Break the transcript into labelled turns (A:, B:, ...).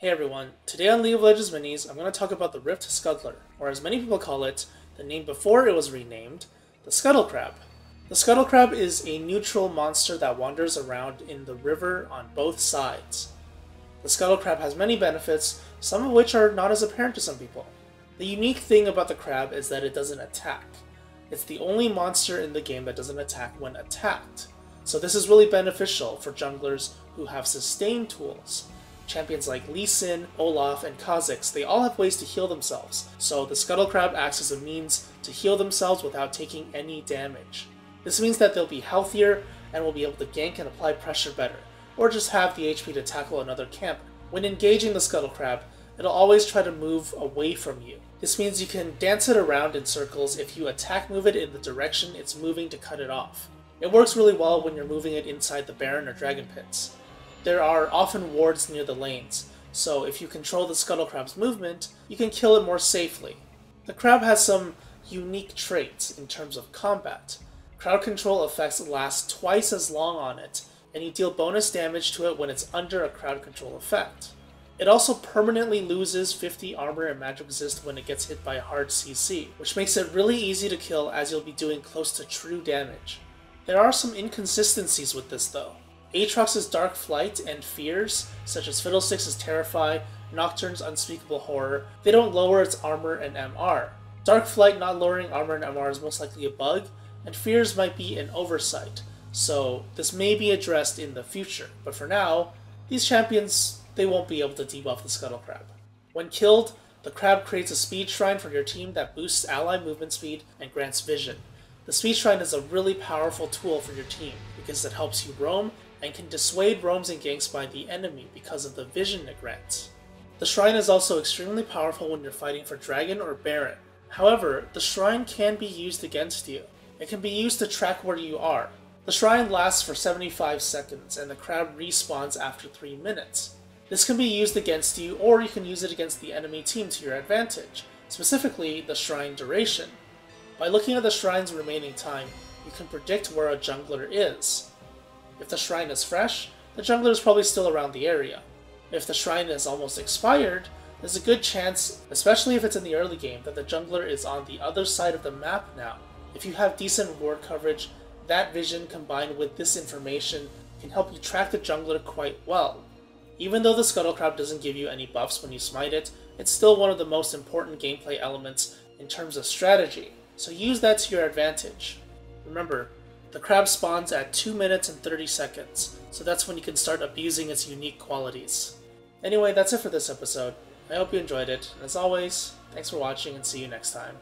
A: Hey everyone, today on League of Legends Minis, I'm going to talk about the Rift Scuttler, or as many people call it, the name before it was renamed, the Scuttle Crab. The Scuttle Crab is a neutral monster that wanders around in the river on both sides. The Scuttle Crab has many benefits, some of which are not as apparent to some people. The unique thing about the crab is that it doesn't attack. It's the only monster in the game that doesn't attack when attacked. So this is really beneficial for junglers who have sustain tools. Champions like Lee Sin, Olaf, and Kha'Zix, they all have ways to heal themselves, so the Scuttle Crab acts as a means to heal themselves without taking any damage. This means that they'll be healthier and will be able to gank and apply pressure better, or just have the HP to tackle another camp. When engaging the Scuttle Crab, it'll always try to move away from you. This means you can dance it around in circles if you attack move it in the direction it's moving to cut it off. It works really well when you're moving it inside the Baron or Dragon Pits. There are often wards near the lanes, so if you control the Scuttle Crab's movement, you can kill it more safely. The crab has some unique traits in terms of combat. Crowd control effects last twice as long on it, and you deal bonus damage to it when it's under a crowd control effect. It also permanently loses 50 armor and magic resist when it gets hit by a hard CC, which makes it really easy to kill as you'll be doing close to true damage. There are some inconsistencies with this though. Aatrox's Dark Flight and fears, such as Fiddlestick's Terrify, Nocturne's Unspeakable Horror, they don't lower its armor and MR. Dark Flight not lowering armor and MR is most likely a bug, and fears might be an oversight, so this may be addressed in the future, but for now, these champions, they won't be able to debuff the Scuttle Crab. When killed, the crab creates a speed shrine for your team that boosts ally movement speed and grants vision. The speed shrine is a really powerful tool for your team because it helps you roam and can dissuade roams and ganks by the enemy because of the vision it grants. The shrine is also extremely powerful when you're fighting for Dragon or Baron. However, the shrine can be used against you. It can be used to track where you are. The shrine lasts for 75 seconds and the crab respawns after 3 minutes. This can be used against you, or you can use it against the enemy team to your advantage, specifically the shrine duration. By looking at the shrine's remaining time, you can predict where a jungler is. If the shrine is fresh, the jungler is probably still around the area. If the shrine is almost expired, there's a good chance, especially if it's in the early game, that the jungler is on the other side of the map now. If you have decent ward coverage, that vision combined with this information can help you track the jungler quite well. Even though the Scuttle Crab doesn't give you any buffs when you smite it, it's still one of the most important gameplay elements in terms of strategy, so use that to your advantage. Remember, the crab spawns at 2 minutes and 30 seconds, so that's when you can start abusing its unique qualities. Anyway, that's it for this episode. I hope you enjoyed it, and as always, thanks for watching and see you next time.